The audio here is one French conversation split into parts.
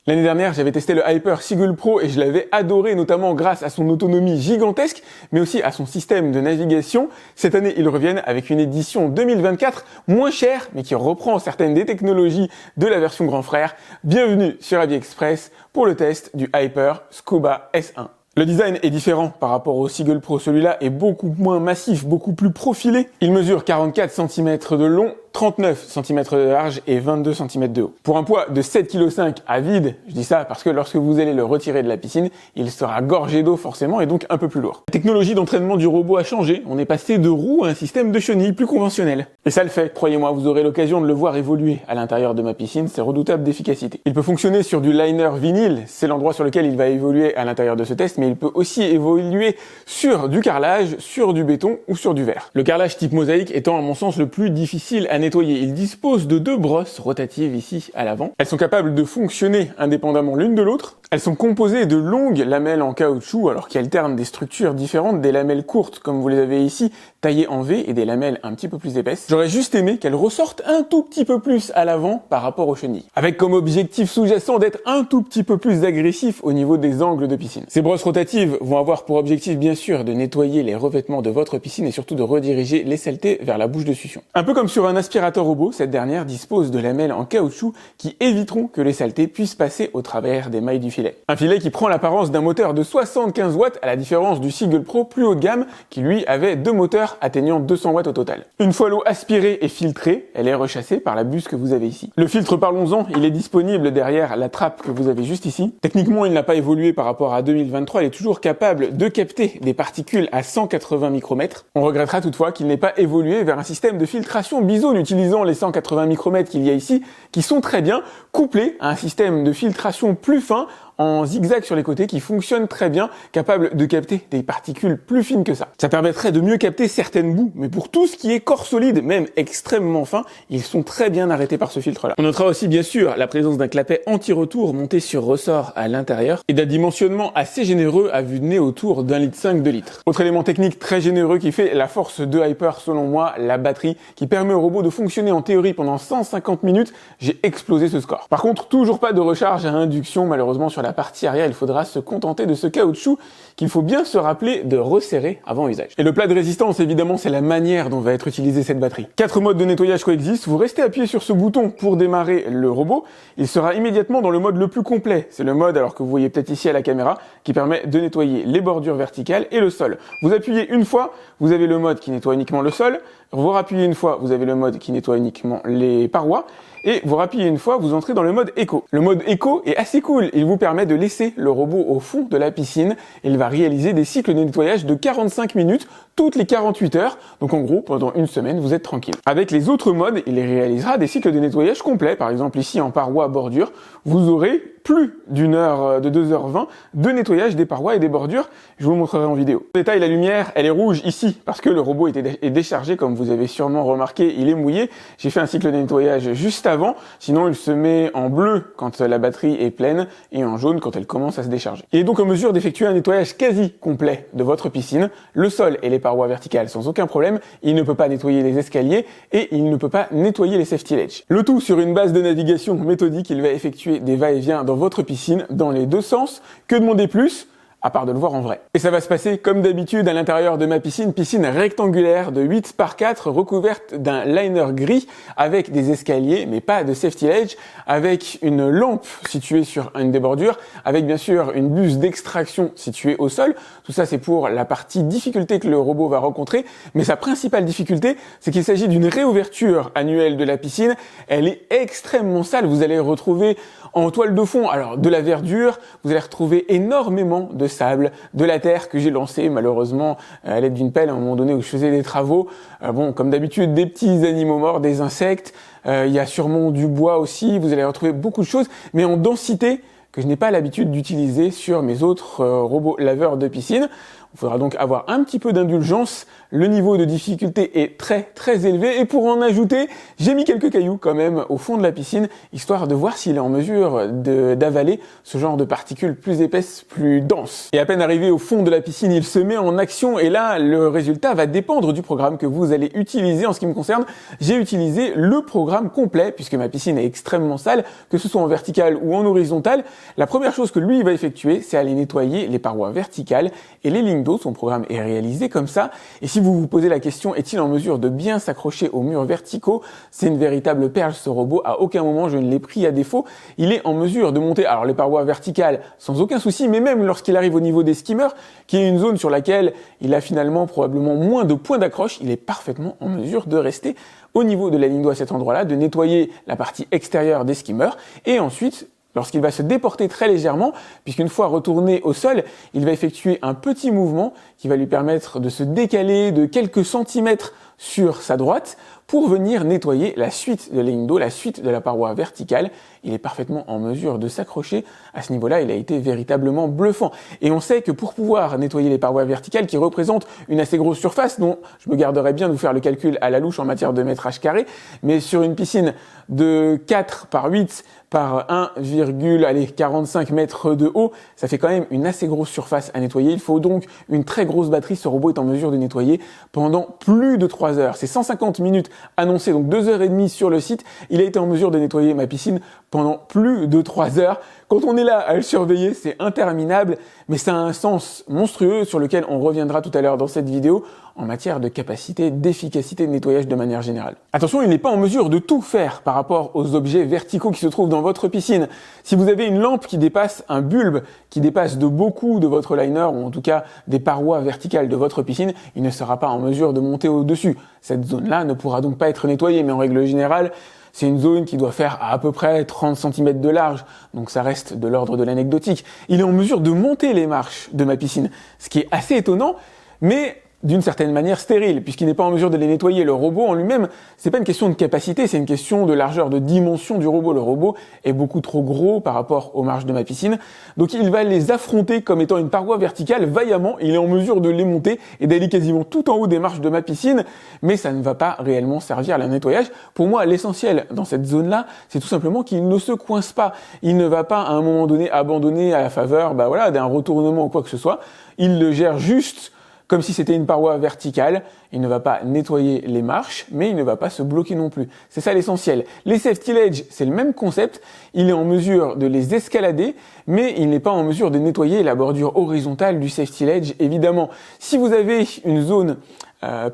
L'année dernière, j'avais testé le Hyper Seagull Pro et je l'avais adoré, notamment grâce à son autonomie gigantesque, mais aussi à son système de navigation. Cette année, ils reviennent avec une édition 2024 moins chère, mais qui reprend certaines des technologies de la version grand frère. Bienvenue sur AviExpress pour le test du Hyper Scuba S1. Le design est différent par rapport au Seagull Pro. Celui-là est beaucoup moins massif, beaucoup plus profilé. Il mesure 44 cm de long, 39 cm de large et 22 cm de haut. Pour un poids de 7,5 kg à vide, je dis ça parce que lorsque vous allez le retirer de la piscine, il sera gorgé d'eau forcément et donc un peu plus lourd. La technologie d'entraînement du robot a changé. On est passé de roues à un système de chenilles plus conventionnel. Et ça le fait, croyez-moi, vous aurez l'occasion de le voir évoluer à l'intérieur de ma piscine, c'est redoutable d'efficacité. Il peut fonctionner sur du liner vinyle, c'est l'endroit sur lequel il va évoluer à l'intérieur de ce test, mais il peut aussi évoluer sur du carrelage, sur du béton ou sur du verre. Le carrelage type mosaïque étant à mon sens le plus difficile à nettoyer. Il dispose de deux brosses rotatives ici à l'avant. Elles sont capables de fonctionner indépendamment l'une de l'autre. Elles sont composées de longues lamelles en caoutchouc, alors qui alternent des structures différentes, des lamelles courtes comme vous les avez ici, taillées en V, et des lamelles un petit peu plus épaisses. J'aurais juste aimé qu'elles ressortent un tout petit peu plus à l'avant par rapport aux chenilles, avec comme objectif sous-jacent d'être un tout petit peu plus agressif au niveau des angles de piscine. Ces brosses rotatives vont avoir pour objectif bien sûr de nettoyer les revêtements de votre piscine et surtout de rediriger les saletés vers la bouche de succion. Un peu comme sur un aspirateur robot, cette dernière dispose de lamelles en caoutchouc qui éviteront que les saletés puissent passer au travers des mailles du filet. Un filet qui prend l'apparence d'un moteur de 75 watts à la différence du Seagull Pro plus haut de gamme qui lui avait deux moteurs atteignant 200 watts au total. Une fois l'eau aspirée et filtrée, elle est rechassée par la buse que vous avez ici. Le filtre, parlons-en, il est disponible derrière la trappe que vous avez juste ici. Techniquement, il n'a pas évolué par rapport à 2023, il est toujours capable de capter des particules à 180 micromètres. On regrettera toutefois qu'il n'ait pas évolué vers un système de filtration bisone utilisant les 180 micromètres qu'il y a ici, qui sont très bien, couplés à un système de filtration plus fin, en zigzag sur les côtés qui fonctionne très bien, capable de capter des particules plus fines que ça. Ça permettrait de mieux capter certaines boues, mais pour tout ce qui est corps solide, même extrêmement fin, ils sont très bien arrêtés par ce filtre-là. On notera aussi bien sûr la présence d'un clapet anti-retour monté sur ressort à l'intérieur et d'un dimensionnement assez généreux à vue de nez autour d'1,5 litre, 2 litres. Autre élément technique très généreux qui fait la force de Hyper selon moi, la batterie qui permet au robot de fonctionner en théorie pendant 150 minutes. J'ai explosé ce score. Par contre, toujours pas de recharge à induction malheureusement sur la partie arrière, il faudra se contenter de ce caoutchouc qu'il faut bien se rappeler de resserrer avant usage. Et le plat de résistance, évidemment, c'est la manière dont va être utilisée cette batterie. 4 modes de nettoyage coexistent, vous restez appuyé sur ce bouton pour démarrer le robot, il sera immédiatement dans le mode le plus complet. C'est le mode, alors que vous voyez peut-être ici à la caméra, qui permet de nettoyer les bordures verticales et le sol. Vous appuyez une fois, vous avez le mode qui nettoie uniquement le sol, vous rappuyez une fois, vous avez le mode qui nettoie uniquement les parois, et vous rappuyez une fois, vous entrez dans le mode éco. Le mode éco est assez cool, il vous permet de laisser le robot au fond de la piscine, et il va réaliser des cycles de nettoyage de 45 minutes toutes les 48 heures, donc en gros, pendant une semaine, vous êtes tranquille. Avec les autres modes, il réalisera des cycles de nettoyage complets, par exemple ici en parois bordure, vous aurez plus d'une heure, de 2h20 de nettoyage des parois et des bordures, je vous le montrerai en vidéo. En détail, la lumière, elle est rouge ici, parce que le robot est déchargé, comme vous avez sûrement remarqué, il est mouillé. J'ai fait un cycle de nettoyage juste avant, sinon il se met en bleu quand la batterie est pleine, et en jaune quand elle commence à se décharger. Il est donc en mesure d'effectuer un nettoyage quasi complet de votre piscine, le sol et les parois verticales sans aucun problème, il ne peut pas nettoyer les escaliers, et il ne peut pas nettoyer les safety ledge. Le tout sur une base de navigation méthodique, il va effectuer des va-et-vient dans votre piscine dans les deux sens. Que demander plus ? À part de le voir en vrai. Et ça va se passer comme d'habitude à l'intérieur de ma piscine rectangulaire de 8 par 4 recouverte d'un liner gris avec des escaliers mais pas de safety ledge, avec une lampe située sur une des bordures, avec bien sûr une buse d'extraction située au sol. Tout ça c'est pour la partie difficulté que le robot va rencontrer, mais sa principale difficulté c'est qu'il s'agit d'une réouverture annuelle de la piscine. Elle est extrêmement sale, vous allez retrouver en toile de fond alors de la verdure, vous allez retrouver énormément de sable, de la terre que j'ai lancée malheureusement à l'aide d'une pelle à un moment donné où je faisais des travaux. Bon, comme d'habitude, des petits animaux morts, des insectes, il y a sûrement du bois aussi, vous allez retrouver beaucoup de choses, mais en densité que je n'ai pas l'habitude d'utiliser sur mes autres robots laveurs de piscine. Il faudra donc avoir un petit peu d'indulgence. Le niveau de difficulté est très élevé et pour en ajouter, j'ai mis quelques cailloux quand même au fond de la piscine, histoire de voir s'il est en mesure d'avaler ce genre de particules plus épaisses, plus denses. Et à peine arrivé au fond de la piscine, il se met en action et là, le résultat va dépendre du programme que vous allez utiliser. En ce qui me concerne, j'ai utilisé le programme complet puisque ma piscine est extrêmement sale, que ce soit en vertical ou en horizontal. La première chose que lui va effectuer, c'est aller nettoyer les parois verticales et les lignes d'eau. Son programme est réalisé comme ça. Et si vous vous posez la question, est-il en mesure de bien s'accrocher aux murs verticaux? C'est une véritable perle ce robot, à aucun moment je ne l'ai pris à défaut. Il est en mesure de monter alors les parois verticales sans aucun souci, mais même lorsqu'il arrive au niveau des skimmers, qui est une zone sur laquelle il a finalement probablement moins de points d'accroche, il est parfaitement en mesure de rester au niveau de la ligne d'eau à cet endroit-là, de nettoyer la partie extérieure des skimmers et ensuite lorsqu'il va se déporter très légèrement, puisqu'une fois retourné au sol, il va effectuer un petit mouvement qui va lui permettre de se décaler de quelques centimètres sur sa droite pour venir nettoyer la suite de la ligne d'eau, la suite de la paroi verticale. Il est parfaitement en mesure de s'accrocher. À ce niveau-là, il a été véritablement bluffant. Et on sait que pour pouvoir nettoyer les parois verticales, qui représentent une assez grosse surface, dont je me garderai bien de vous faire le calcul à la louche en matière de métrage carré, mais sur une piscine de 4 par 8 par 1,45 mètres de haut, ça fait quand même une assez grosse surface à nettoyer. Il faut donc une très grosse batterie. Ce robot est en mesure de nettoyer pendant plus de 3 heures. C'est 150 minutes annoncées, donc 2h30 sur le site. Il a été en mesure de nettoyer ma piscine pendant plus de 3 heures. Quand on est là à le surveiller, c'est interminable, mais ça a un sens monstrueux sur lequel on reviendra tout à l'heure dans cette vidéo en matière de capacité, d'efficacité de nettoyage de manière générale. Attention, il n'est pas en mesure de tout faire par rapport aux objets verticaux qui se trouvent dans votre piscine. Si vous avez une lampe qui dépasse un bulbe, qui dépasse de beaucoup de votre liner, ou en tout cas des parois verticales de votre piscine, il ne sera pas en mesure de monter au-dessus. Cette zone-là ne pourra donc pas être nettoyée, mais en règle générale, c'est une zone qui doit faire à peu près 30 cm de large, donc ça reste de l'ordre de l'anecdotique. Il est en mesure de monter les marches de ma piscine, ce qui est assez étonnant, mais d'une certaine manière stérile, puisqu'il n'est pas en mesure de les nettoyer. Le robot en lui-même, c'est pas une question de capacité, c'est une question de largeur, de dimension du robot. Le robot est beaucoup trop gros par rapport aux marches de ma piscine, donc il va les affronter comme étant une paroi verticale vaillamment. Il est en mesure de les monter et d'aller quasiment tout en haut des marches de ma piscine, mais ça ne va pas réellement servir à le nettoyage. Pour moi, l'essentiel dans cette zone-là, c'est tout simplement qu'il ne se coince pas. Il ne va pas à un moment donné abandonner à la faveur, d'un retournement ou quoi que ce soit. Il le gère juste comme si c'était une paroi verticale. Il ne va pas nettoyer les marches, mais il ne va pas se bloquer non plus. C'est ça l'essentiel. Les safety ledge, c'est le même concept. Il est en mesure de les escalader, mais il n'est pas en mesure de nettoyer la bordure horizontale du safety ledge, évidemment. Si vous avez une zone,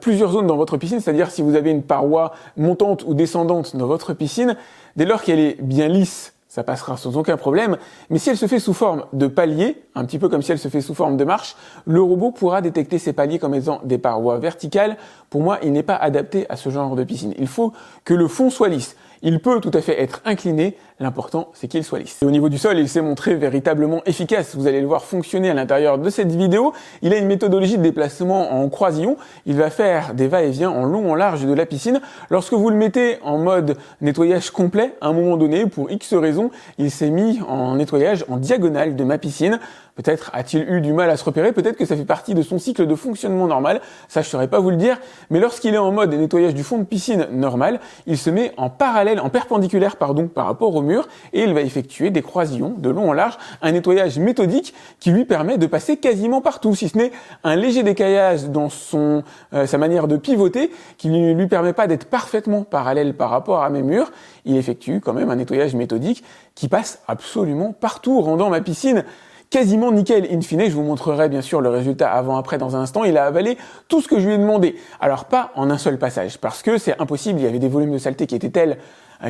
plusieurs zones dans votre piscine, c'est-à-dire si vous avez une paroi montante ou descendante dans votre piscine, dès lors qu'elle est bien lisse, ça passera sans aucun problème, mais si elle se fait sous forme de paliers, un petit peu comme si elle se fait sous forme de marche, le robot pourra détecter ces paliers comme étant des parois verticales. Pour moi, il n'est pas adapté à ce genre de piscine. Il faut que le fond soit lisse. Il peut tout à fait être incliné, l'important c'est qu'il soit lisse. Et au niveau du sol, il s'est montré véritablement efficace. Vous allez le voir fonctionner à l'intérieur de cette vidéo. Il a une méthodologie de déplacement en croisillon. Il va faire des va-et-vient en long, en large de la piscine. Lorsque vous le mettez en mode nettoyage complet, à un moment donné, pour X raisons, il s'est mis en nettoyage en diagonale de ma piscine. Peut-être a-t-il eu du mal à se repérer, peut-être que ça fait partie de son cycle de fonctionnement normal, ça je saurais pas vous le dire, mais lorsqu'il est en mode nettoyage du fond de piscine normal, il se met en parallèle, en perpendiculaire par rapport au mur, et il va effectuer des croisillons de long en large, un nettoyage méthodique qui lui permet de passer quasiment partout, si ce n'est un léger décalage dans sa manière de pivoter, qui ne lui permet pas d'être parfaitement parallèle par rapport à mes murs. Il effectue quand même un nettoyage méthodique qui passe absolument partout, rendant ma piscine quasiment nickel. In fine, je vous montrerai bien sûr le résultat avant-après dans un instant. Il a avalé tout ce que je lui ai demandé. Alors pas en un seul passage, parce que c'est impossible, il y avait des volumes de saleté qui étaient tels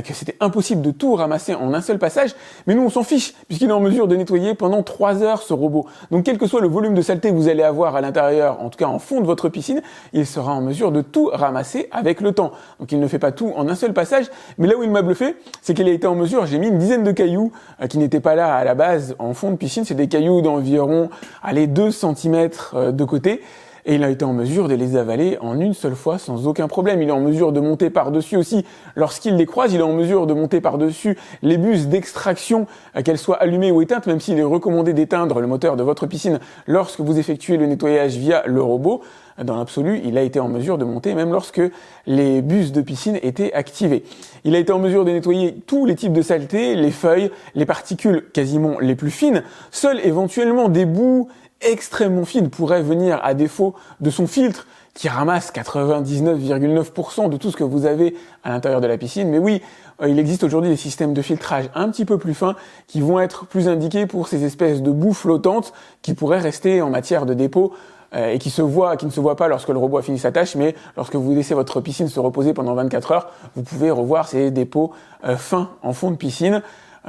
que c'était impossible de tout ramasser en un seul passage, mais nous on s'en fiche, puisqu'il est en mesure de nettoyer pendant 3 heures ce robot. Donc quel que soit le volume de saleté que vous allez avoir à l'intérieur, en tout cas en fond de votre piscine, il sera en mesure de tout ramasser avec le temps. Donc il ne fait pas tout en un seul passage, mais là où il m'a bluffé, c'est qu'il a été en mesure, j'ai mis une dizaine de cailloux qui n'étaient pas là à la base en fond de piscine, c'est des cailloux d'environ 2 cm de côté. et il a été en mesure de les avaler en une seule fois sans aucun problème. Il est en mesure de monter par-dessus aussi lorsqu'il les croise, il est en mesure de monter par-dessus les buses d'extraction, qu'elles soient allumées ou éteintes, même s'il est recommandé d'éteindre le moteur de votre piscine lorsque vous effectuez le nettoyage via le robot. Dans l'absolu, il a été en mesure de monter même lorsque les buses de piscine étaient activées. Il a été en mesure de nettoyer tous les types de saletés, les feuilles, les particules quasiment les plus fines. Seules éventuellement des boues extrêmement fines pourraient venir à défaut de son filtre qui ramasse 99,9% de tout ce que vous avez à l'intérieur de la piscine. Mais oui, il existe aujourd'hui des systèmes de filtrage un petit peu plus fins qui vont être plus indiqués pour ces espèces de boues flottantes qui pourraient rester en matière de dépôt et qui ne se voient pas lorsque le robot a fini sa tâche, mais lorsque vous laissez votre piscine se reposer pendant 24 heures, vous pouvez revoir ces dépôts fins en fond de piscine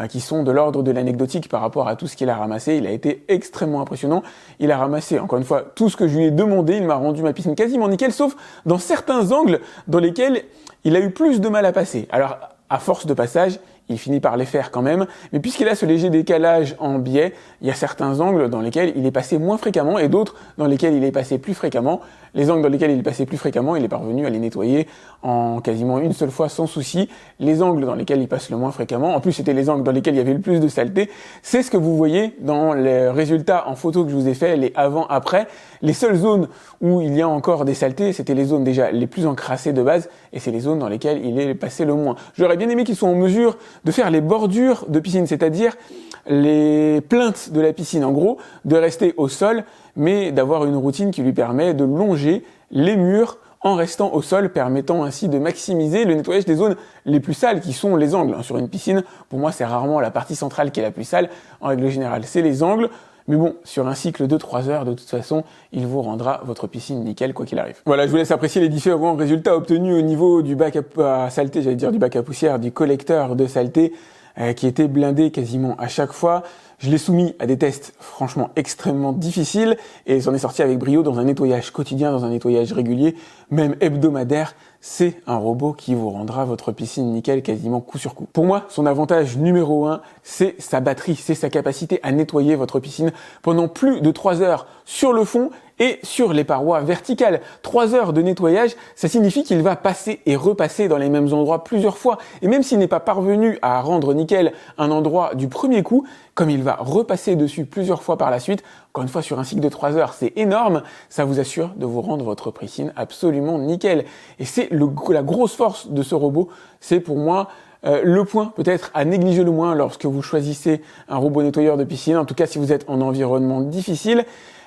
qui sont de l'ordre de l'anecdotique par rapport à tout ce qu'il a ramassé. Il a été extrêmement impressionnant. Il a ramassé, encore une fois, tout ce que je lui ai demandé. Il m'a rendu ma piscine quasiment nickel, sauf dans certains angles dans lesquels il a eu plus de mal à passer. Alors, à force de passage, il finit par les faire quand même, mais puisqu'il a ce léger décalage en biais, il y a certains angles dans lesquels il est passé moins fréquemment et d'autres dans lesquels il est passé plus fréquemment. Les angles dans lesquels il est passé plus fréquemment, il est parvenu à les nettoyer en quasiment une seule fois sans souci. Les angles dans lesquels il passe le moins fréquemment, en plus c'était les angles dans lesquels il y avait le plus de saleté, c'est ce que vous voyez dans les résultats en photo que je vous ai fait, les avant-après. Les seules zones où il y a encore des saletés, c'était les zones déjà les plus encrassées de base, et c'est les zones dans lesquelles il est passé le moins. J'aurais bien aimé qu'ils soient en mesure de faire les bordures de piscine, c'est-à-dire les plinthes de la piscine, en gros, de rester au sol, mais d'avoir une routine qui lui permet de longer les murs en restant au sol, permettant ainsi de maximiser le nettoyage des zones les plus sales, qui sont les angles. Sur une piscine, pour moi, c'est rarement la partie centrale qui est la plus sale. En règle générale, c'est les angles. Mais bon, sur un cycle de 3 heures, de toute façon, il vous rendra votre piscine nickel, quoi qu'il arrive. Voilà, je vous laisse apprécier les différents résultats obtenus au niveau du bac à saleté, du bac à poussière, du collecteur de saleté, qui était blindé quasiment à chaque fois. Je l'ai soumis à des tests franchement extrêmement difficiles et j'en ai sorti avec brio dans un nettoyage quotidien, dans un nettoyage régulier, même hebdomadaire. C'est un robot qui vous rendra votre piscine nickel quasiment coup sur coup. Pour moi, son avantage numéro 1, c'est sa batterie, c'est sa capacité à nettoyer votre piscine pendant plus de 3 heures sur le fond et sur les parois verticales. 3 heures de nettoyage, ça signifie qu'il va passer et repasser dans les mêmes endroits plusieurs fois. Et même s'il n'est pas parvenu à rendre nickel un endroit du premier coup, comme il va repasser dessus plusieurs fois par la suite, encore une fois sur un cycle de 3 heures, c'est énorme, ça vous assure de vous rendre votre piscine absolument nickel. Et c'est la grosse force de ce robot, c'est pour moi le point peut-être à négliger le moins lorsque vous choisissez un robot nettoyeur de piscine, en tout cas si vous êtes en environnement difficile.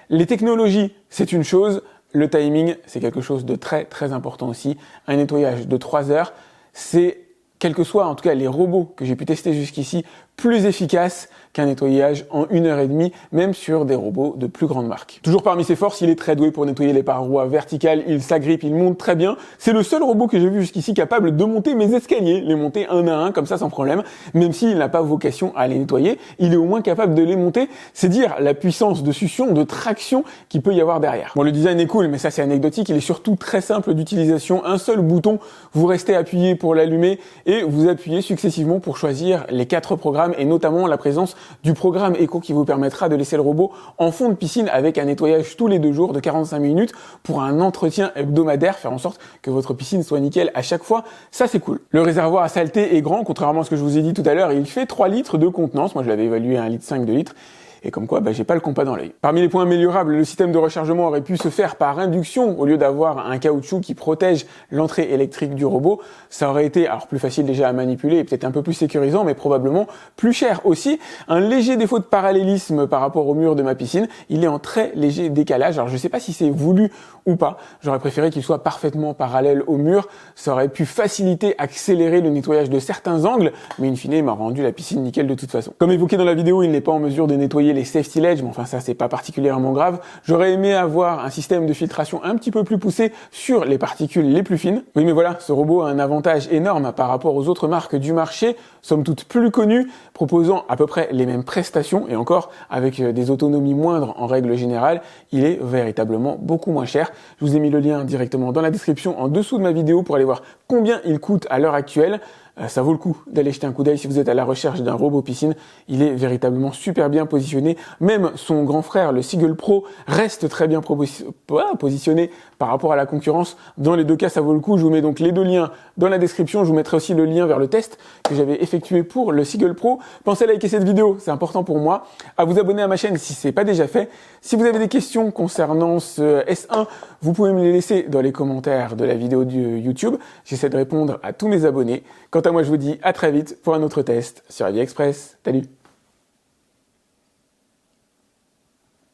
Les technologies, c'est une chose, le timing, c'est quelque chose de très très important aussi. Un nettoyage de 3 heures, c'est, quels que soient en tout cas les robots que j'ai pu tester jusqu'ici, plus efficace qu'un nettoyage en 1h30, même sur des robots de plus grande marque. Toujours parmi ses forces, il est très doué pour nettoyer les parois verticales, il s'agrippe, il monte très bien. C'est le seul robot que j'ai vu jusqu'ici capable de monter mes escaliers, les monter un à un, comme ça sans problème, même s'il n'a pas vocation à les nettoyer, il est au moins capable de les monter. C'est dire la puissance de succion, de traction qu'il peut y avoir derrière. Bon, le design est cool, mais ça c'est anecdotique, il est surtout très simple d'utilisation. Un seul bouton, vous restez appuyé pour l'allumer et vous appuyez successivement pour choisir les 4 programmes et notamment la présence du programme Eco qui vous permettra de laisser le robot en fond de piscine avec un nettoyage tous les 2 jours de 45 minutes pour un entretien hebdomadaire, faire en sorte que votre piscine soit nickel à chaque fois. Ça, c'est cool. Le réservoir à saleté est grand, contrairement à ce que je vous ai dit tout à l'heure, il fait 3 litres de contenance. Moi, je l'avais évalué à 1,5 litre de litre. Et comme quoi, j'ai pas le compas dans l'œil. Parmi les points améliorables, le système de rechargement aurait pu se faire par induction au lieu d'avoir un caoutchouc qui protège l'entrée électrique du robot. Ça aurait été alors plus facile déjà à manipuler et peut-être un peu plus sécurisant, mais probablement plus cher aussi. Un léger défaut de parallélisme par rapport au mur de ma piscine. Il est en très léger décalage. Alors je sais pas si c'est voulu ou pas. J'aurais préféré qu'il soit parfaitement parallèle au mur. Ça aurait pu faciliter, accélérer le nettoyage de certains angles, mais in fine, il m'a rendu la piscine nickel de toute façon. Comme évoqué dans la vidéo, il n'est pas en mesure de nettoyer les safety ledge, mais enfin ça c'est pas particulièrement grave. J'aurais aimé avoir un système de filtration un petit peu plus poussé sur les particules les plus fines. Oui mais voilà, ce robot a un avantage énorme par rapport aux autres marques du marché, somme toute plus connues, proposant à peu près les mêmes prestations et encore avec des autonomies moindres en règle générale, il est véritablement beaucoup moins cher. Je vous ai mis le lien directement dans la description en dessous de ma vidéo pour aller voir combien il coûte à l'heure actuelle. Ça vaut le coup d'aller jeter un coup d'œil si vous êtes à la recherche d'un robot piscine. Il est véritablement super bien positionné. Même son grand frère, le Seagull Pro, reste très bien positionné par rapport à la concurrence. Dans les deux cas, ça vaut le coup. Je vous mets donc les deux liens dans la description. Je vous mettrai aussi le lien vers le test que j'avais effectué pour le Seagull Pro. Pensez à liker cette vidéo, c'est important pour moi. À vous abonner à ma chaîne si c'est pas déjà fait. Si vous avez des questions concernant ce S1, vous pouvez me les laisser dans les commentaires de la vidéo de YouTube. J'essaie de répondre à tous mes abonnés. Quant à moi, je vous dis à très vite pour un autre test sur AliExpress. Salut!